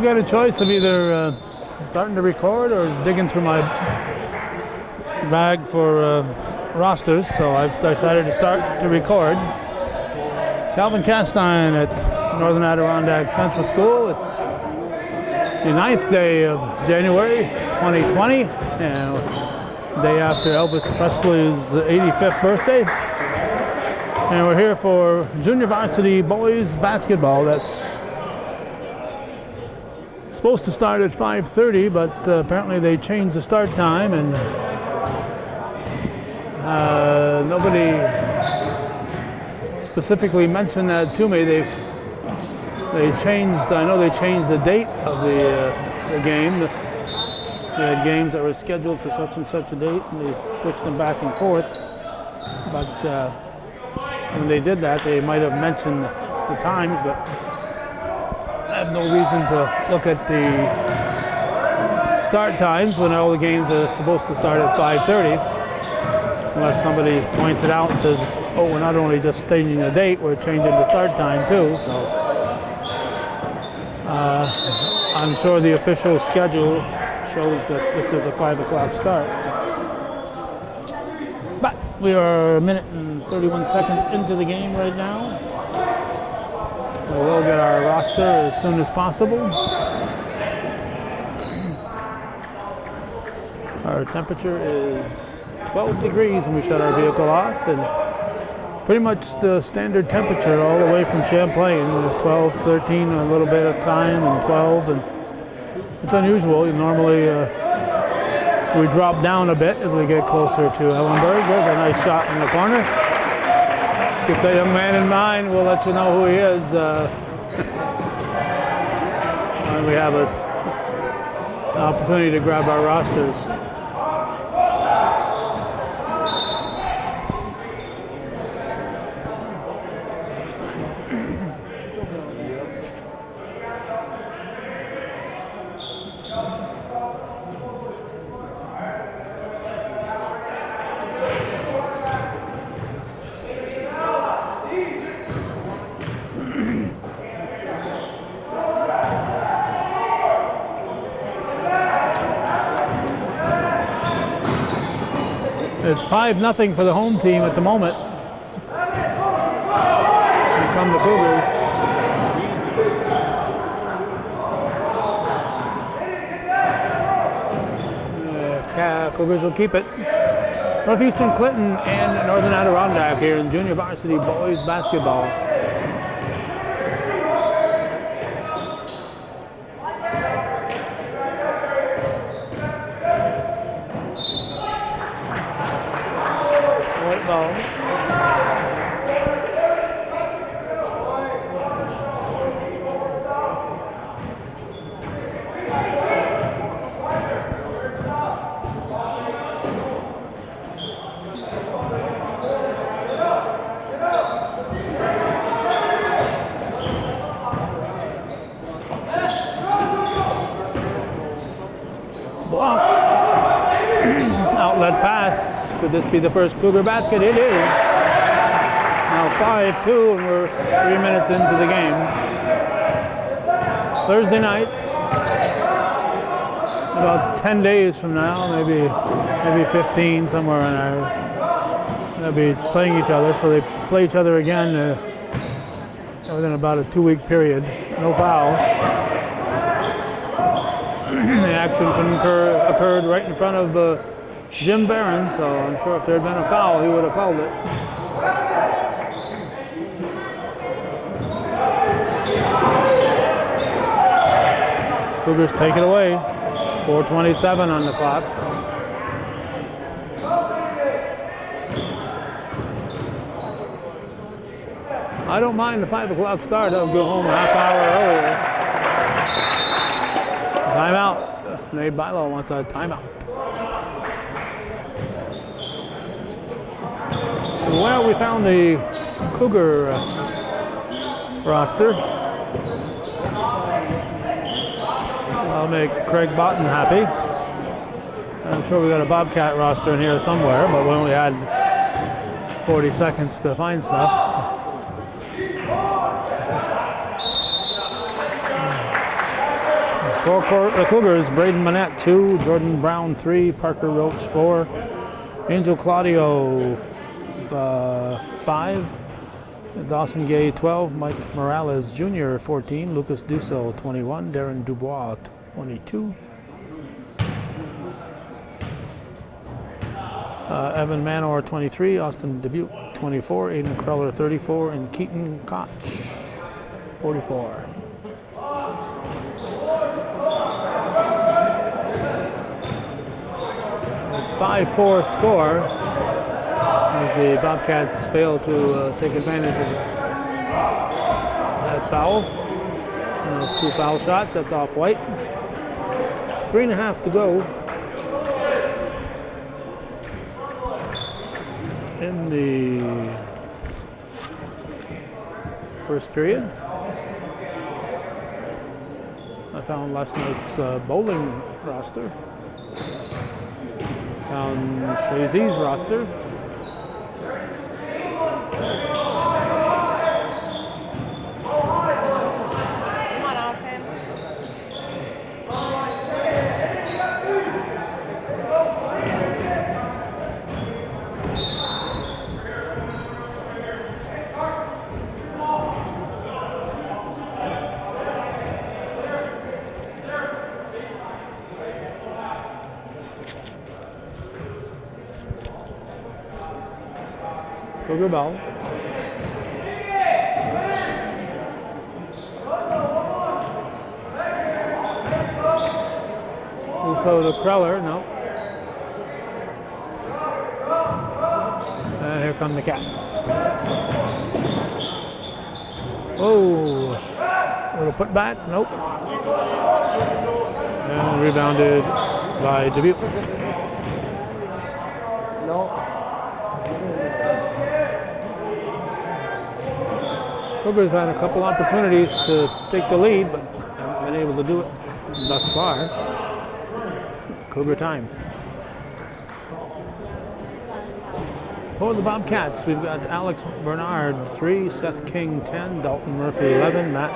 got a choice of either starting to record or digging through my bag for rosters, so I've decided to start to record. Calvin Castine at Northern Adirondack Central School. It's the 9th day of January 2020, and day after Elvis Presley's 85th birthday. And we're here for junior varsity boys basketball. That's supposed to start at 5:30, but apparently they changed the start time, and nobody specifically mentioned that to me. They changed. I know they changed the date of the game. They had games that were scheduled for such and such a date, and they switched them back and forth. But when they did that, they might have mentioned the times, but I have no reason to look at the start times when all the games are supposed to start at 5:30, unless somebody points it out and says, oh, we're not only just changing the date, we're changing the start time too. So I'm sure the official schedule shows that this is a 5 o'clock start. But we are a minute and 31 seconds into the game right now. We will get our roster as soon as possible. Our temperature is 12 degrees when we shut our vehicle off, and pretty much the standard temperature all the way from Champlain, 12, 13, a little bit of time, and 12. And it's unusual. Normally we drop down a bit as we get closer to Ellenberg. There's a nice shot in the corner. Keep that young man in mind. We'll let you know who he is. And we have an opportunity to grab our rosters. It's 5-0 for the home team at the moment. Here come the Cougars. Cougars will keep it. Northeastern Clinton and Northern Adirondack here in junior varsity boys basketball. Ball. Block. Outlet pass. Could this be the first Cougar basket? It is. Now 5-2, and we're 3 minutes into the game. Thursday night, about 10 days from now, maybe 15, somewhere in there. They'll be playing each other, so they play each other again within about a 2-week period. No foul. The action occurred right in front of Jim Barron, so I'm sure if there had been a foul, he would have called it. Cougars take it away. 4:27 on the clock. I don't mind the 5 o'clock start. I'll go home a half hour earlier. Timeout. Nate Bilo wants a timeout. Well, we found the Cougar roster. I'll make Craig Botten happy. I'm sure we got a Bobcat roster in here somewhere, but we only had 40 seconds to find stuff. For the Cougars, Braden Manette 2, Jordan Brown 3, Parker Roach 4, Angel Claudio 5, Dawson Gay 12, Mike Morales Jr. 14, Lucas Dusso 21, Darren Dubois 22, Evan Manor 23, Austin Dubuque 24, Aiden Kreller 34, and Keaton Koch 44. It's 5-4 score as the Bobcats fail to take advantage of that foul. And those 2 foul shots, that's off White. 3.5 to go in the first period. I found last night's bowling roster. Found Shazy's roster. Come on, Austin. Cougar ball. So to Kreller, no. And here come the Cats. Oh, little putback, nope. And rebounded by Dubuque. No. Cougars had a couple opportunities to take the lead, but haven't been able to do it thus far. Cougar time. For the Bobcats, we've got Alex Bernard 3, Seth King 10, Dalton Murphy 11, Matt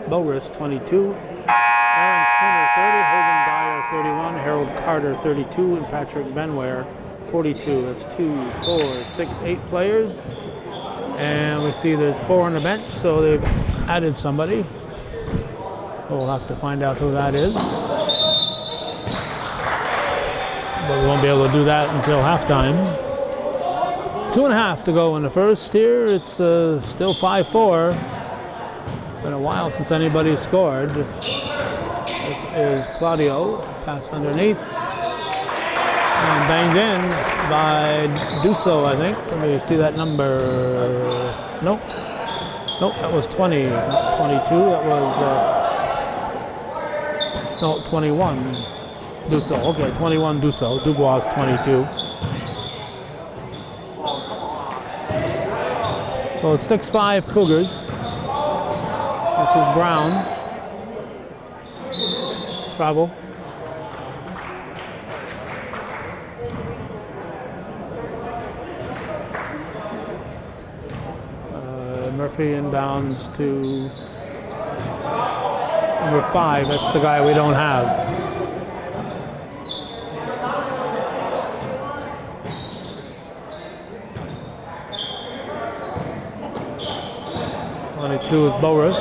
Boris 22, Aaron Spooner 30, Hogan Dyer 31, Harold Carter 32, and Patrick Benware 42. That's 2, 4, 6, 8 players. And we see there's 4 on the bench, so they've added somebody. We'll have to find out who that is. But we won't be able to do that until halftime. 2.5 to go in the first here. It's still 5-4. Been a while since anybody's scored. This is Claudio, pass underneath. And banged in by Dusso, I think. Let me see that number. Nope. Nope, that was 20, not 22. That was, no, 21. Dusso, okay, 21 Dusso. Dubois 22. So 6-5 Cougars. This is Brown. Travel. Murphy inbounds to number 5. That's the guy we don't have. Two is Boris.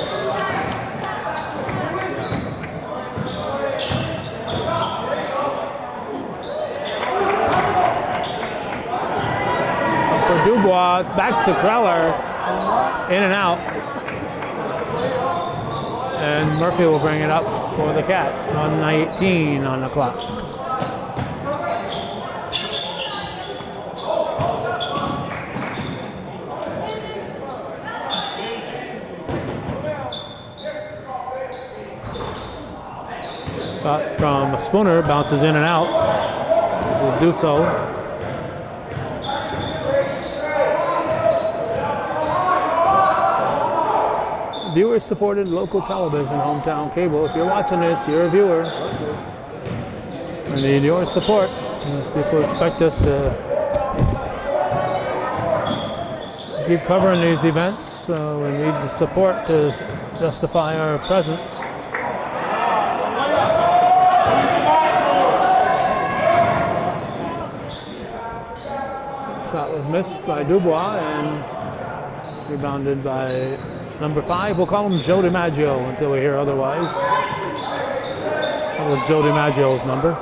For Dubois, back to Kreller, in and out. And Murphy will bring it up for the Cats. 1:19 on the clock. From Spooner, bounces in and out. This is Dusso. Viewer-supported local television, hometown cable. If you're watching this, you're a viewer. We need your support. People expect us to keep covering these events, so we need the support to justify our presence. missed by Dubois and rebounded by number 5. We'll call him Joe DiMaggio until we hear otherwise. That was Joe DiMaggio's number.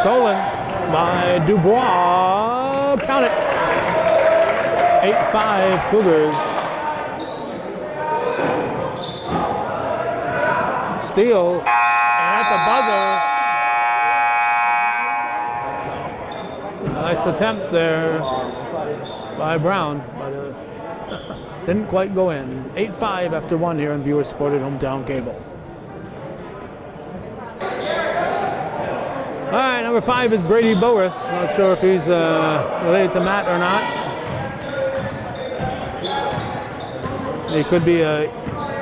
Stolen by Dubois. Count it. 8-5 Cougars. Steal. And at the buzzer. Nice attempt there by Brown, but didn't quite go in. 8-5 after 1 here on viewer supported hometown cable. All right, number 5 is Brady Boris. Not sure if he's related to Matt or not. He could be a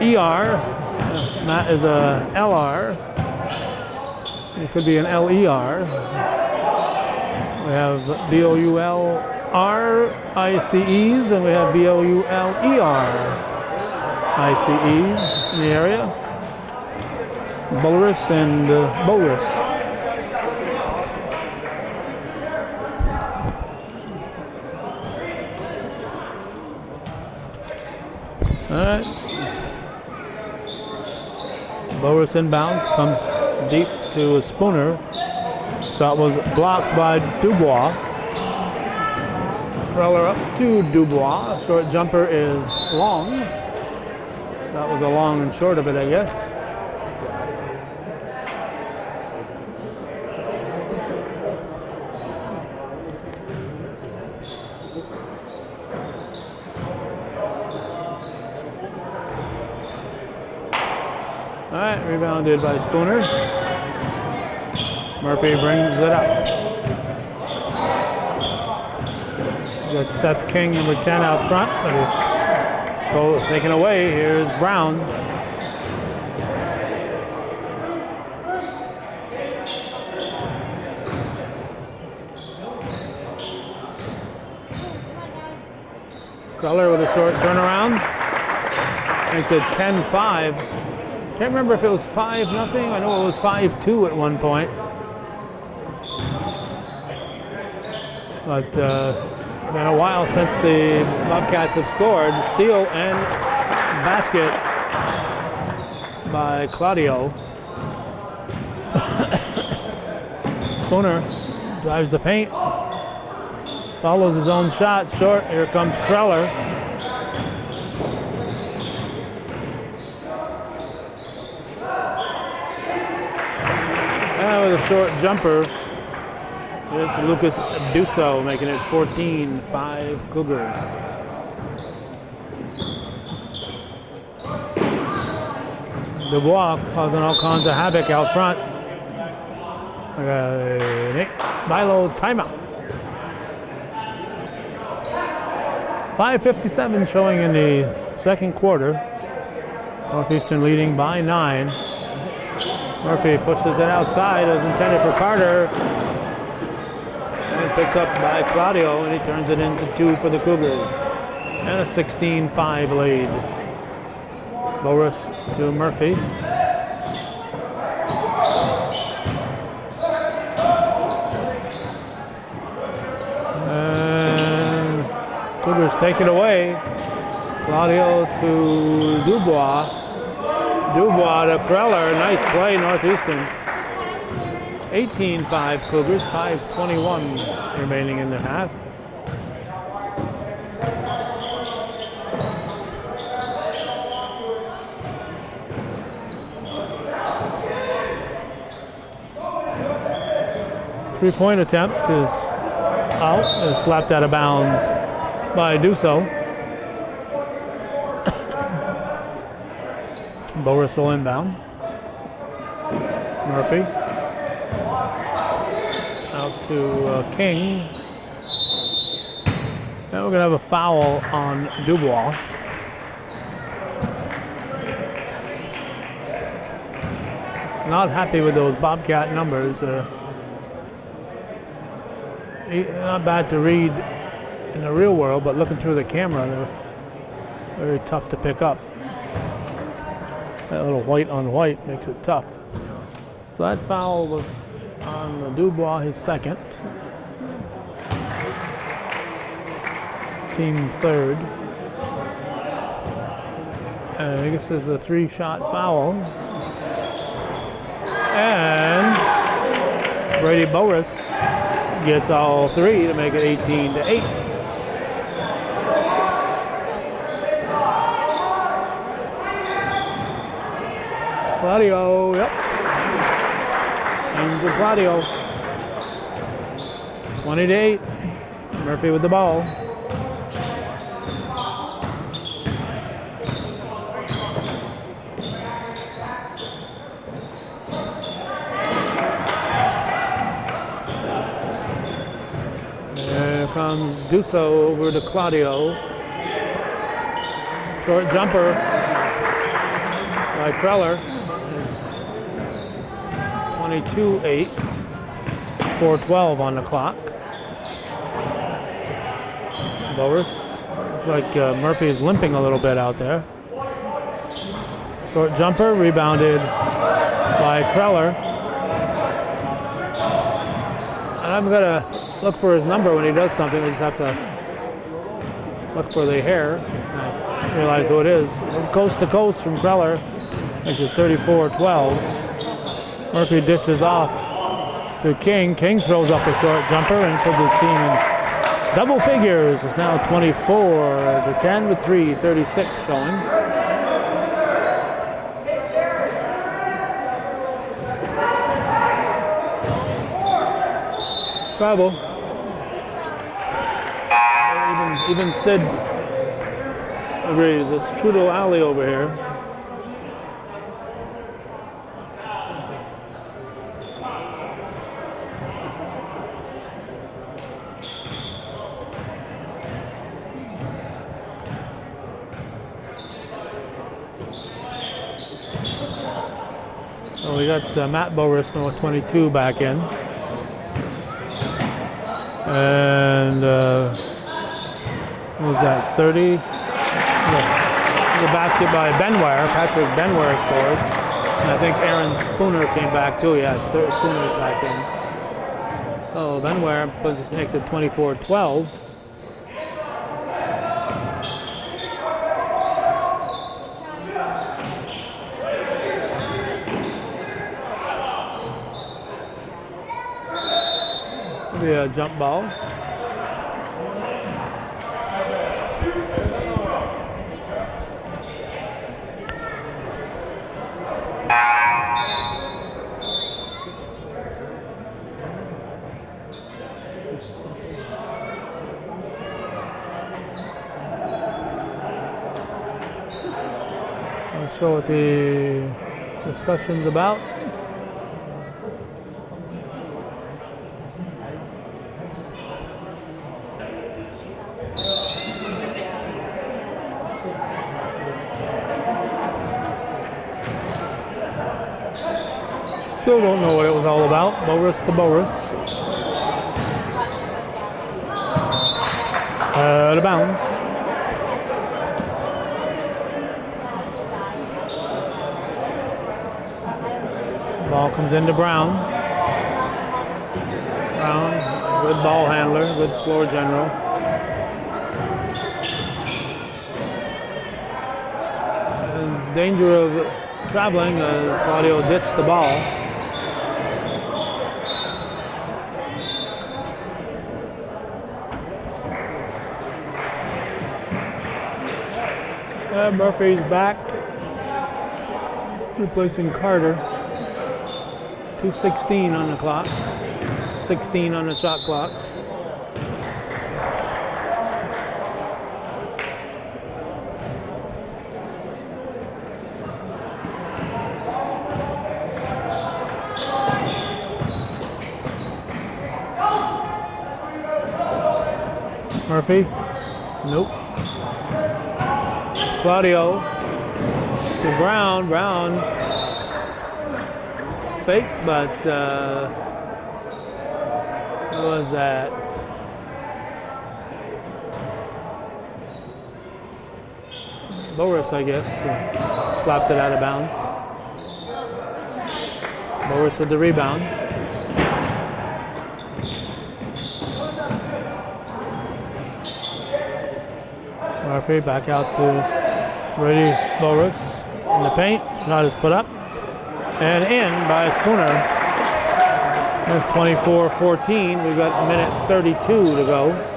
ER. Matt is a LR. He could be an LER. We have BOULRICEs and we have BOULERICEs in the area. Boris and Boris. All right. Boris inbounds, comes deep to Spooner. Shot was blocked by Dubois. Roller up to Dubois. Short jumper is long. That was a long and short of it, I guess. All right, rebounded by Spooner. Murphy brings it up. Got Seth King, number 10, out front, but it's taken away. Here's Brown. Cutler with a short turnaround. Makes it 10-5. Can't remember if it was 5-0. I know it was 5-2 at one point. But it's been a while since the Bobcats have scored. Steal and basket by Claudio. Spooner drives the paint. Follows his own shot. Short. Here comes Kreller. With a short jumper, it's Lucas Dusso making it 14-5 Cougars. Dubois causing all kinds of havoc out front. Nick Milo timeout. 5:57 showing in the second quarter. Northeastern leading by 9. Murphy pushes it outside as intended for Carter. And picked up by Claudio, and he turns it into 2 for the Cougars. And a 16-5 lead. Boris to Murphy. And Cougars take it away. Claudio to Dubois. Dubois to Kreller, nice play, Northeastern. 18-5 Cougars, 5:21 remaining in the half. Three-point attempt is out, is slapped out of bounds by Dusso. Boris will inbound. Murphy. Out to King. Now we're going to have a foul on Dubois. Not happy with those Bobcat numbers. Not bad to read in the real world, but looking through the camera, they're very tough to pick up. That little white on white makes it tough. So that foul was on Dubois, his second. Team third. I guess it's a 3-shot foul. And Brady Boris gets all 3 to make it 18-8. Claudio, yep. Angel Claudio. 20-8. Murphy with the ball. Here comes Dusso over to Claudio. Short jumper by Kreller. It's 22-8. 4:12 on the clock. Boris, looks like Murphy is limping a little bit out there. Short jumper, rebounded by Kreller. And I'm gonna look for his number when he does something. I just have to look for the hair. I realize who it is. Coast to coast from Kreller. Makes it 34-12. Murphy dishes off to King. King throws up a short jumper and puts his team in double figures. It's now 24-10 with 3:36 showing. Travel. Even Sid agrees. It's Trudeau Alley over here. So we got Matt Boris, number 22, back in. And what was that, 30? The basket by Benware. Patrick Benware scores. And I think Aaron Spooner came back too. Yes, Spooner's back in. Oh, Benware makes it 24-12. Be a jump ball. I'll show what the discussion's about. Still don't know what it was all about. Boris to Boris. Out of bounds. Ball comes into Brown. Brown, good ball handler, good floor general. In danger of traveling, Claudio ditched the ball. Murphy's back, replacing Carter. 2:16 on the clock, 16 on the shot clock. Murphy, nope. Claudio to Brown. Brown fake, but what was that? Boris, I guess, slapped it out of bounds. Boris with the rebound. Murphy back out to Brady Boris in the paint. Shot is put up and in by Spooner. That's 24-14. We've got a minute 32 to go.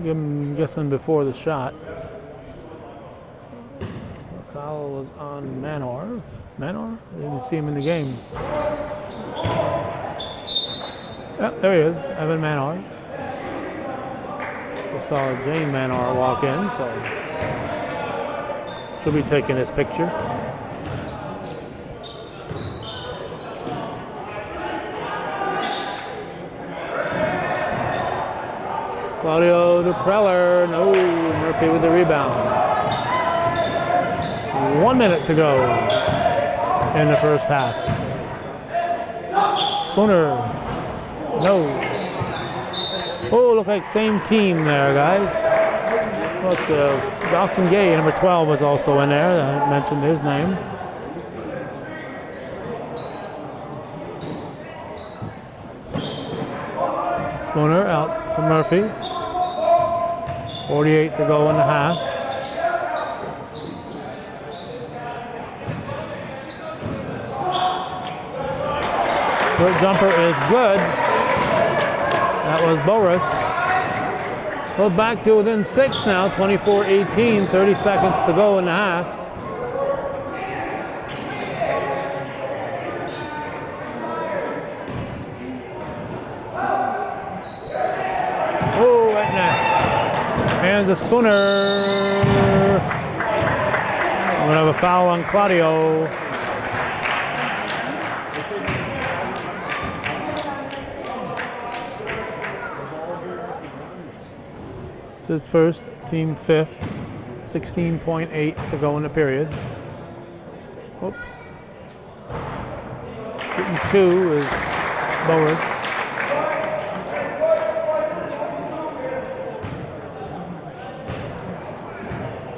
I'm guessing before the shot. The foul was on Manor. Manor? I didn't see him in the game. Yep, there he is, Evan Manor. We saw Jane Manor walk in, so she'll be taking his picture. Claudio DePreller, no, Murphy with the rebound. 1 minute to go in the first half. Spooner, no. Oh, look like same team there, guys. Well, it's Dawson Gay, number 12 was also in there. I mentioned his name. Spooner out to Murphy. 48 to go in the half. Short jumper is good. That was Boris. Well, back to within 6 now, 24-18, 30 seconds to go in the half. Oh, right now. Hands a Spooner. We're gonna have a foul on Claudio. It's his first, team 5th. 16.8 to go in the period. Oops. Shooting 2 is Boris.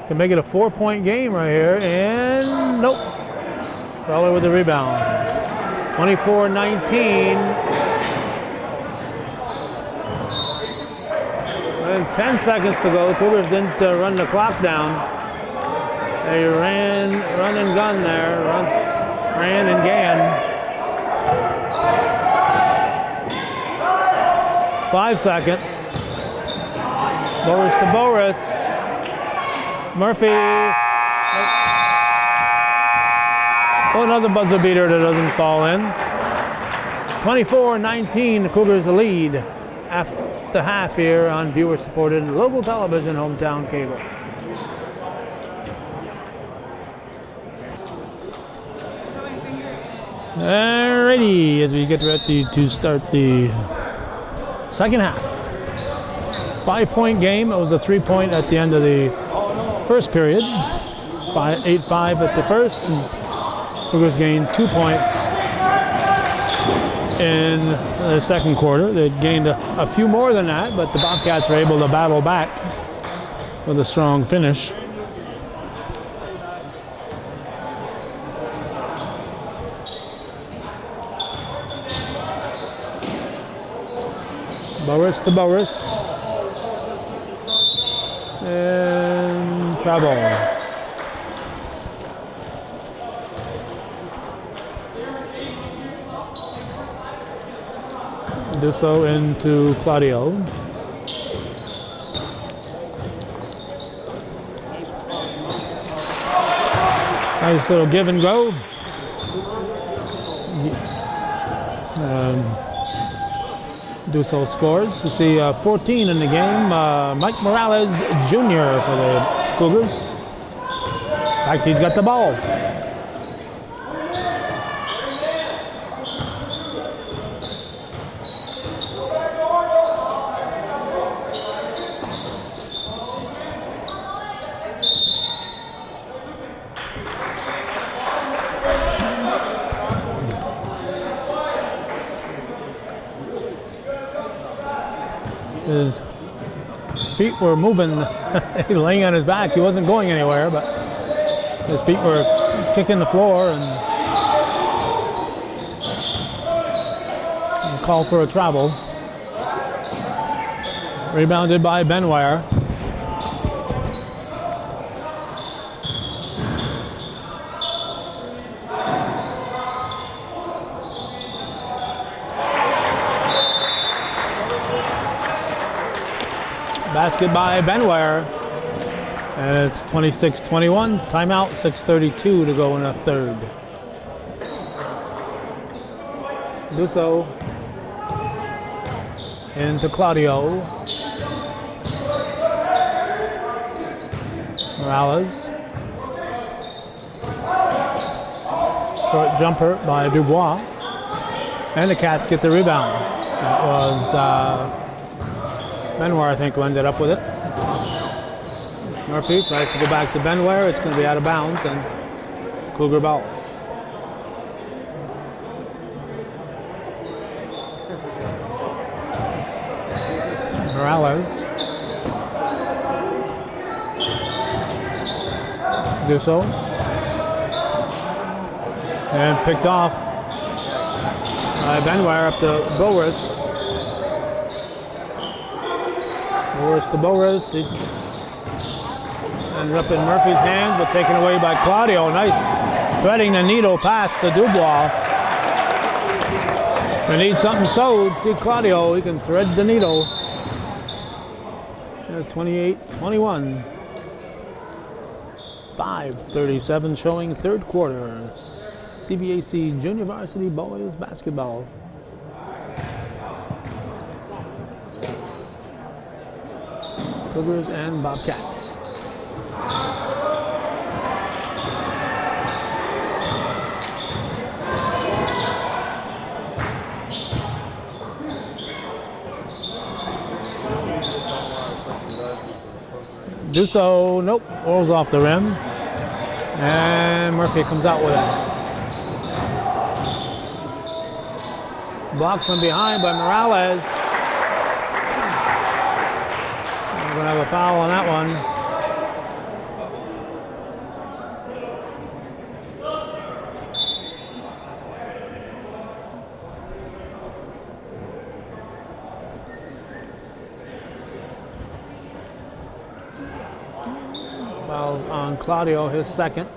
Can make it a 4-point game right here, and nope. Feller with the rebound. 24-19. And 10 seconds to go. The Cougars didn't run the clock down. They run and gun there. Ran and gan. 5 seconds. Boris to Boris. Murphy. Oh, another buzzer beater that doesn't fall in. 24-19, the Cougars lead after half here on viewer-supported local television, hometown cable. Alrighty, as we get ready to start the second half. 5-point game. It was a 3-point at the end of the first period. 8-5 at the first, and Cougars gained 2 points in the second quarter. They gained a few more than that, but the Bobcats were able to battle back with a strong finish. Boris to Boris. And travel. Do so into Claudio. Nice little give and go. Duso scores. We see 14 in the game. Mike Morales Jr. for the Cougars. In fact, he's got the ball. His feet were moving, laying on his back. He wasn't going anywhere, but his feet were kicking the floor and call for a travel. Rebounded by Benwire. Basket by Benwire. And it's 26-21. Timeout, 6:32 to go in a third. Dusso into Claudio. Morales. Short jumper by Dubois. And the Cats get the rebound. That was Benwire, I think, who ended up with it. Murphy tries to go back to Benwire. It's going to be out of bounds and Cougar ball. Morales. Dusso. And picked off by Benwire up to Boris. Boris to Boris. He ended up in Murphy's hands, but taken away by Claudio. Nice threading the needle pass to Dubois. They need something sewed. See Claudio, he can thread the needle. There's 28-21. 5:37 showing third quarter. CVAC Junior Varsity Boys basketball. Cougars and Bobcats. Dusso, nope, rolls off the rim. And Murphy comes out with it. Blocked from behind by Morales. We're going to have a foul on that one. Foul on Claudio, his second.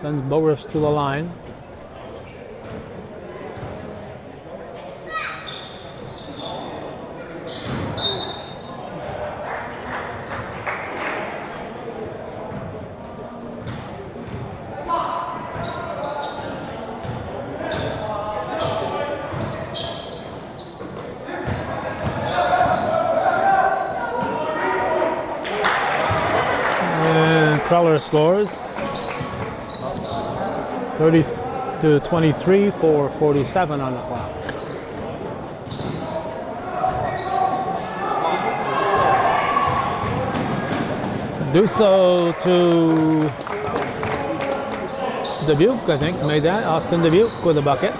Sends Boris to the line. Preller scores 30-23 for 47 on the clock. Dusso to Dubuque, I think, made that. Austin Dubuque with a bucket.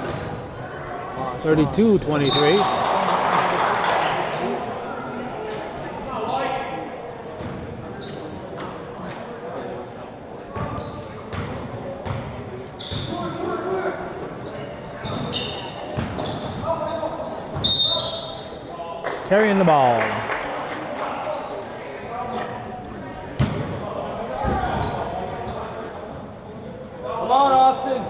32-23. Carrying the ball. Come on, Austin.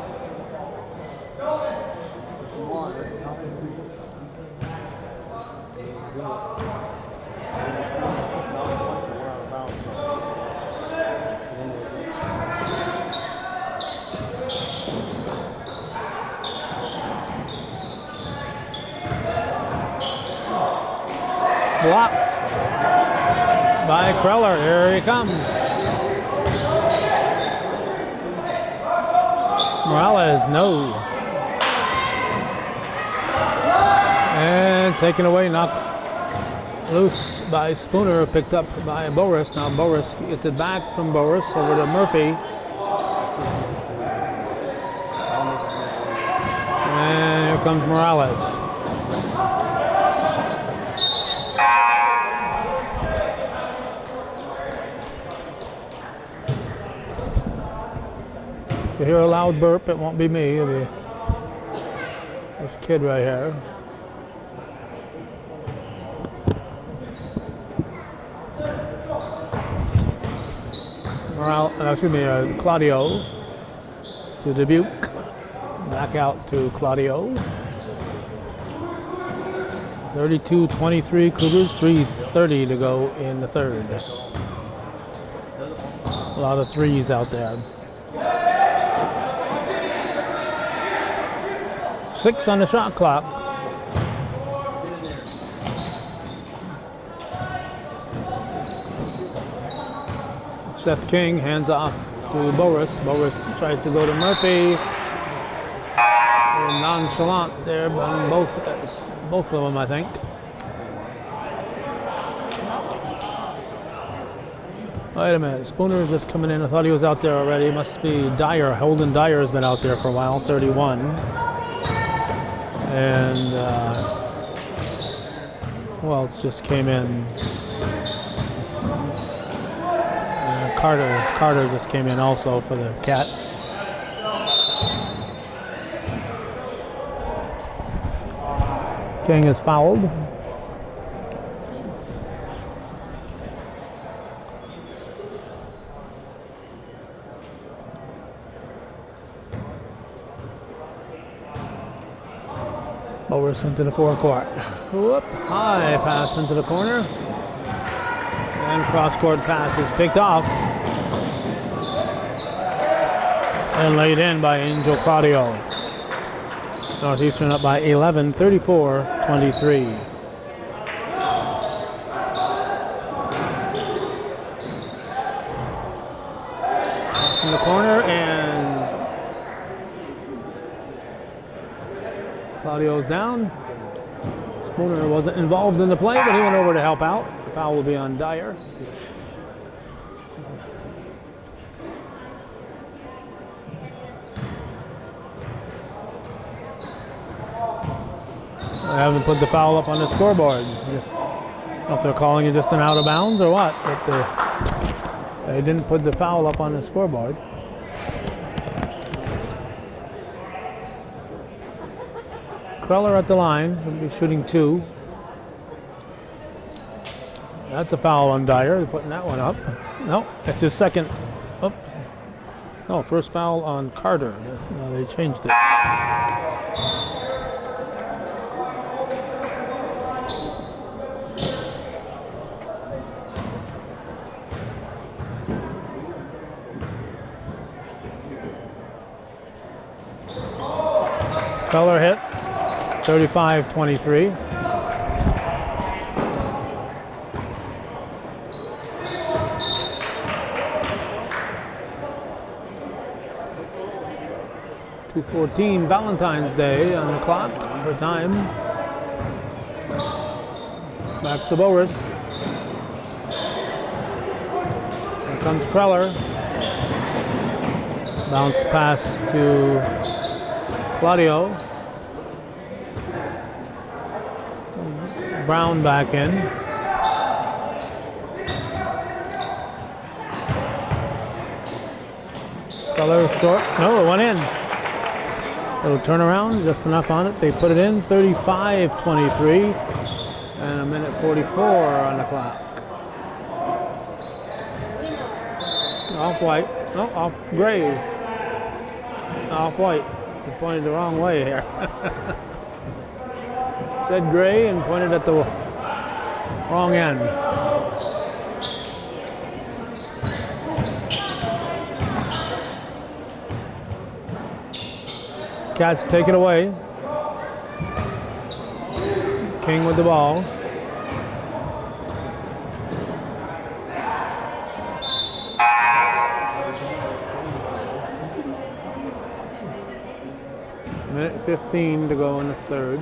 Blocked by Kreller. Here he comes. Morales, no. And taken away, knocked loose by Spooner, picked up by Boris. Now Boris gets it back from Boris over to Murphy. And here comes Morales. If you hear a loud burp, it won't be me. It'll be this kid right here. Claudio to Dubuque. Back out to Claudio. 32-23 Cougars, 3:30 to go in the third. A lot of threes out there. 6 on the shot clock. Seth King hands off to Boris. Boris tries to go to Murphy. Nonchalant there on both of them, I think. Wait a minute, Spooner is just coming in. I thought he was out there already. Must be Dyer. Holden Dyer has been out there for a while, 31. And who else just came in? Carter just came in also for the Cats. King is fouled. Boris into the forecourt. Whoop, high pass into the corner. And cross-court pass is picked off. And laid in by Angel Claudio. Northeastern up by 11, 34-23. In the corner, and Claudio's down. Spooner wasn't involved in the play, but he went over to help out. The foul will be on Dyer. I haven't put the foul up on the scoreboard. Just, I don't know if they're calling it just an out of bounds or what, but they didn't put the foul up on the scoreboard. Queller at the line, will be shooting 2. That's a foul on Dyer. They're putting that one up. No, it's his second. Oh, no, first foul on Carter. No, they changed it. Queller hits, 35-23. .214 Valentine's Day on the clock for time. Back to Boris. Here comes Queller. Bounce pass to Claudio. Brown back in. Queller short. No, it went in. Little turnaround, just enough on it. They put it in, 35-23. And a minute 44 on the clock. Off white. No, off gray. Off white. They pointed the wrong way here. Said gray and pointed at the wrong end. Cats take it away. King with the ball. Minute 15 to go in the third.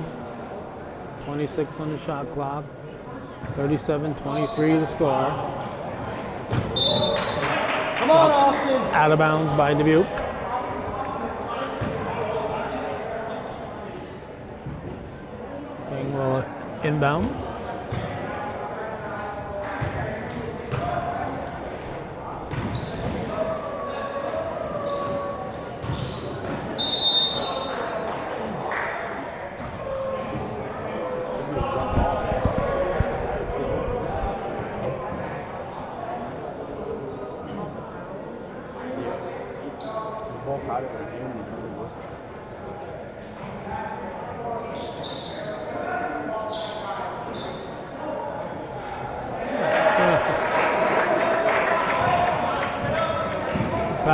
26 on the shot clock. 37-23 to score. Come on, Austin. Out of bounds by Dubuque. King will inbound.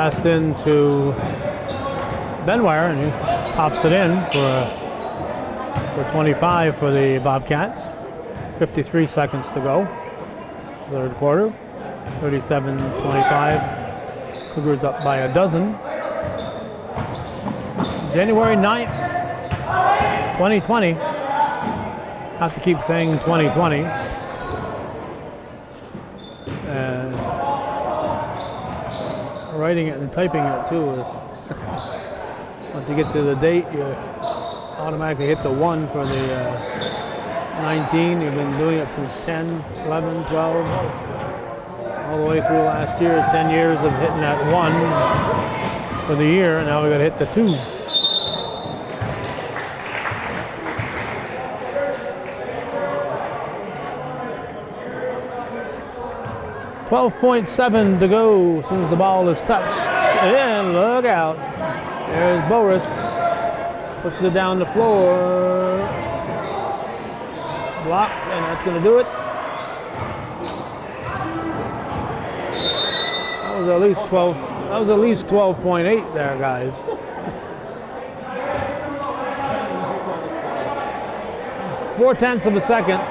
Passed in to Benware, and he pops it in for 25 for the Bobcats. 53 seconds to go. Third quarter. 37-25. Cougars up by a dozen. January 9th, 2020. Have to keep saying 2020. And writing it and typing it too. Once you get to the date, you automatically hit the 1 for the 19. You've been doing it since 10, 11, 12, all the way through last year. 10 years of hitting that 1 for the year, and now we got to hit the 2. .7 to go as soon as the ball is touched. And look out. There's Boris. Pushes it down the floor. Blocked, and that's going to do it. That was at least 12. That was at least 12.8 there, guys. .4 of a second.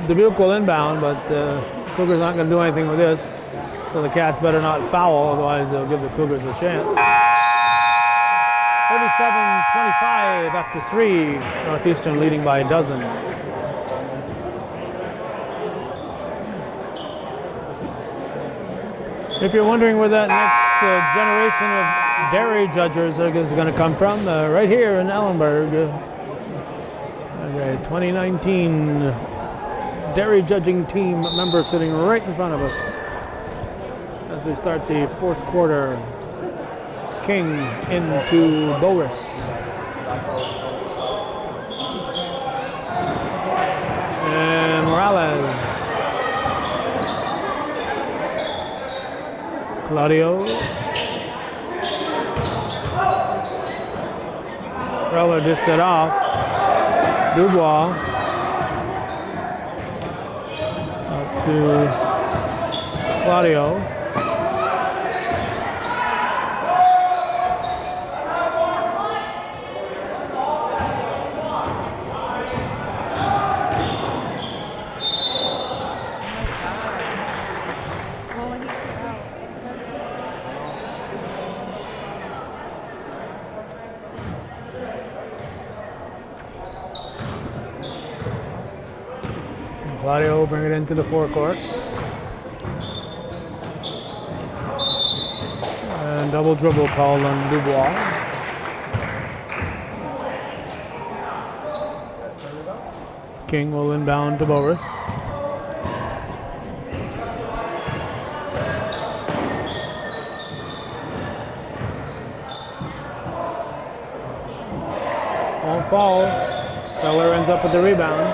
Dubuque will inbound, but Cougars aren't going to do anything with this. So the Cats better not foul, otherwise they'll give the Cougars a chance. 37-25 after 3. Northeastern leading by a dozen. If you're wondering where that next generation of dairy judges is going to come from, right here in Ellenburg. Okay, 2019 dairy judging team member sitting right in front of us as we start the fourth quarter. King into Boris. And Morales. Claudio. Preller dished it off. Dubois. Up to Claudio. Claudio will bring it into the forecourt. And double dribble called on Dubois. King will inbound to Boris. Won't fall. Feller ends up with the rebound.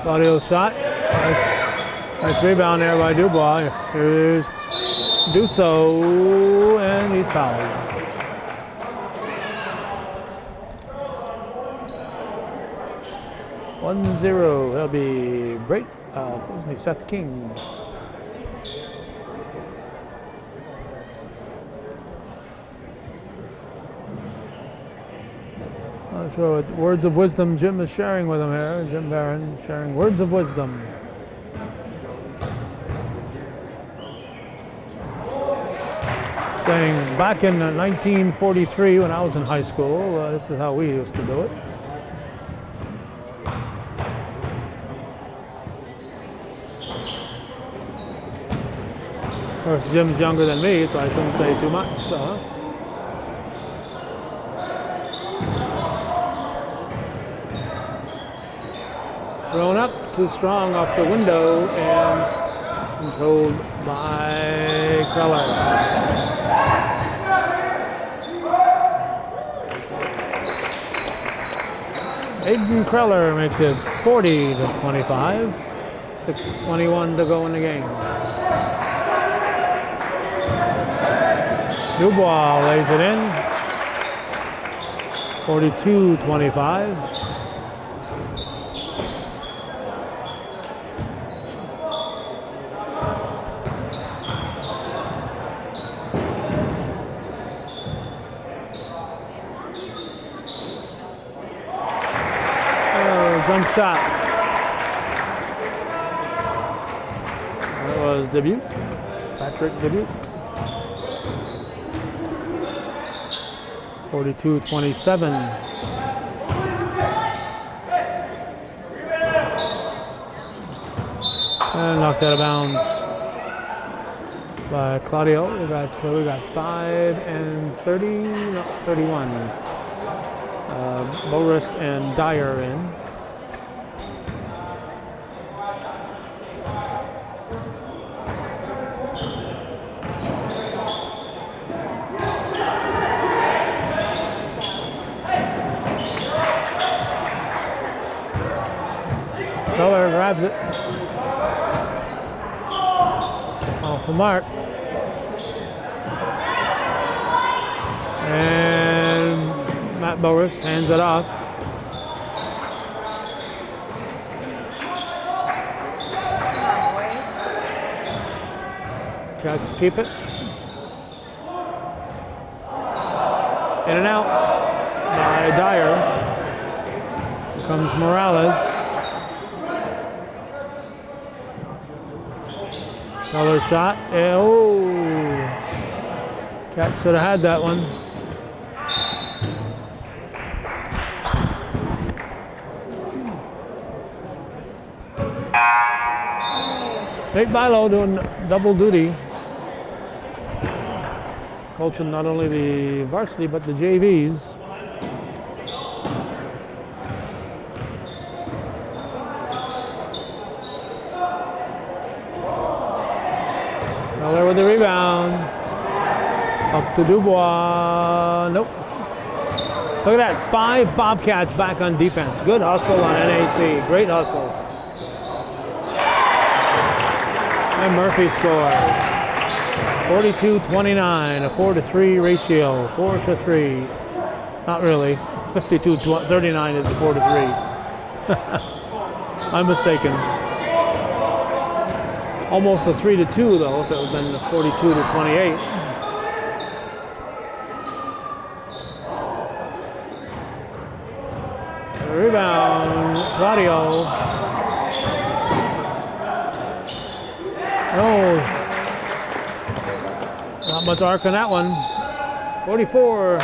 Claudio's shot. Nice rebound there by Dubois. Here's Dusso, and he's fouled. One zero. That'll be Seth King. So words of wisdom Jim is sharing with him here. Jim Barron sharing words of wisdom. Saying back in 1943 when I was in high school, this is how we used to do it. Of course, Jim's younger than me, so I shouldn't say too much. Thrown up, too strong off the window, and controlled by Keller. Aiden Kreller makes it 40-25. 6:21 to go in the game. Dubois lays it in. 42-25. shot. That was Dubuque. Patrick Dubuque. 42-27. And knocked out of bounds by Claudio. We got 5 and 30, no, 31. Boris and Dyer in. Miller grabs it. Off the mark. And Matt Boris hands it off. Cats keep it. In and out by Dyer. Here comes Morales. Another shot. Oh! Cats should have had that one. Nate Bilo doing double duty. Coaching not only the varsity but the JVs. Miller with the rebound. Up to Dubois. Nope. Look at that. 5 Bobcats back on defense. Good hustle on NAC. Great hustle. And Murphy scored. 42-29, a 4-to-3 ratio. 4-to-3. Not really. 52-39 is a 4-to-3. I'm mistaken. Almost a 3-to-2 though, if it had been 42-28. Rebound, Claudio. Oh, not much arc on that one. 44-29,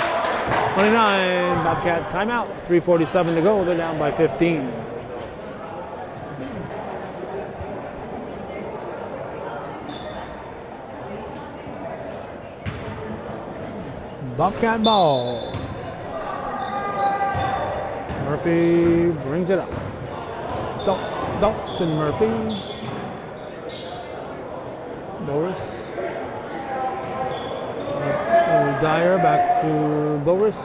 Bobcat timeout. 3:47 to go, they're down by 15. Bobcat ball. Murphy brings it up. Dalton Murphy. Boris. Dyer back to Boris.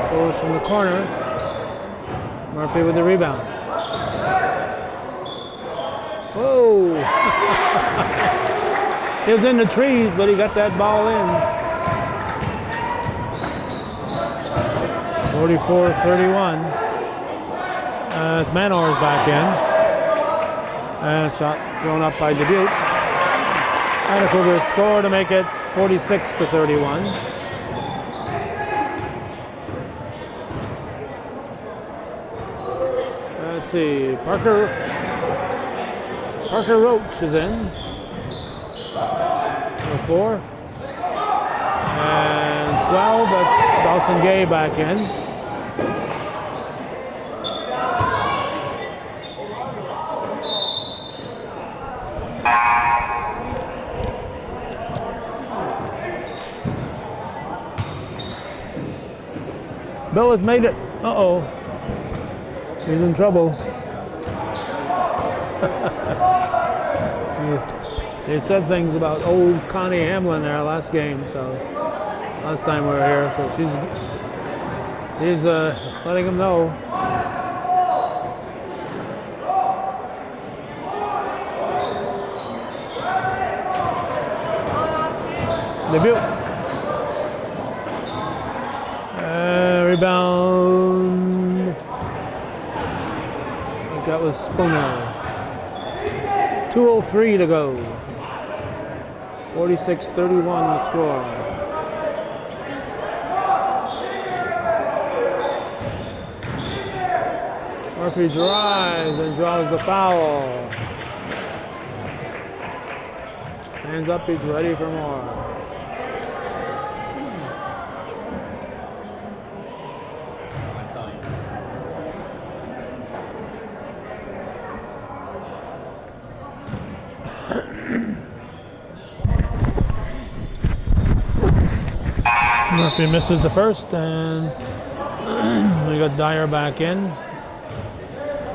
Boris from the corner. Murphy with the rebound. Whoa! He was in the trees, but he got that ball in. 44-31. Manor's back in. And a shot thrown up by Dubuque. And the Cougars score to make it 46-31. Let's see, Parker Roach is in. Number 4. And 12, that's Dawson Gay back in. Bill has made it. Uh-oh. He's in trouble. They said things about old Connie Hamlin there last game, so last time we were here, so she's letting him know. Dubuque. Rebound. I think that was Spooner. 2:03 to go. 46-31 the score. Murphy drives and draws the foul. Hands up, he's ready for more. Murphy misses the first, and we got Dyer back in.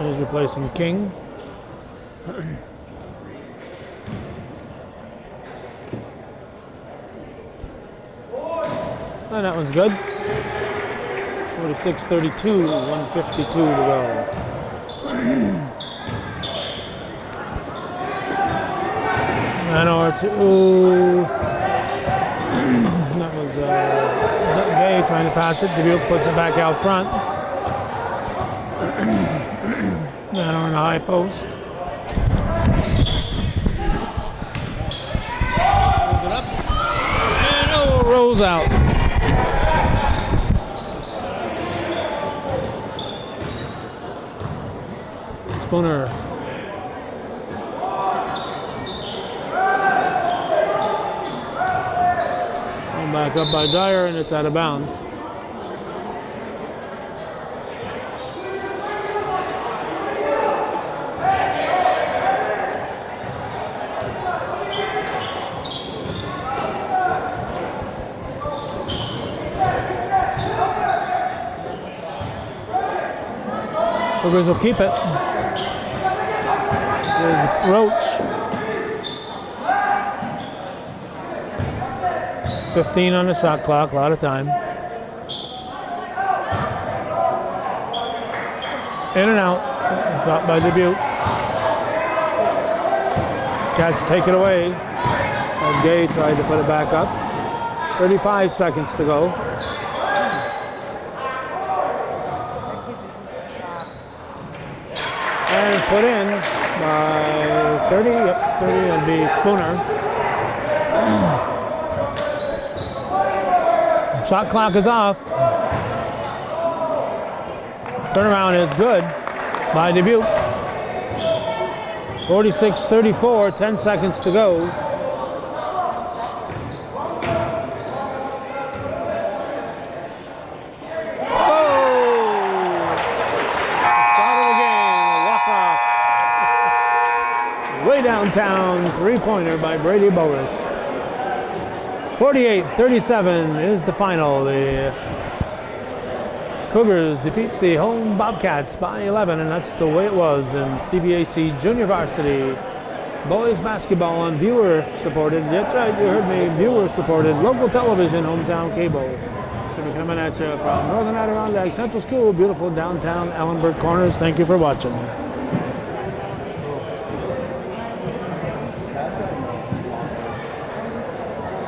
He's replacing King. And that one's good. 46-32, 152 to go. And R2. That was Gay trying to pass it. Dubuque puts it back out front. And on the high post. And rolls out. Spooner. Back up by Dyer, and it's out of bounds. Cougars will keep it. There's Roach. 15 on the shot clock, a lot of time. In and out. Shot by Dubuque. Cats take it away. As Gay tried to put it back up. 35 seconds to go. And put in by 30. Yep, 30 would be Spooner. Shot clock is off. Turnaround is good by Dubuque. 46-34, 10 seconds to go. Oh! Start of the game, walk-off. Way downtown, three-pointer by Brady Boris. 48-37 is the final. The Cougars defeat the home Bobcats by 11, and that's the way it was in CVAC Junior Varsity Boys Basketball on viewer-supported. That's right, you heard me, viewer-supported local television, hometown cable. Going to be coming at you from Northern Adirondack Central School, beautiful downtown Ellenburg Corners. Thank you for watching.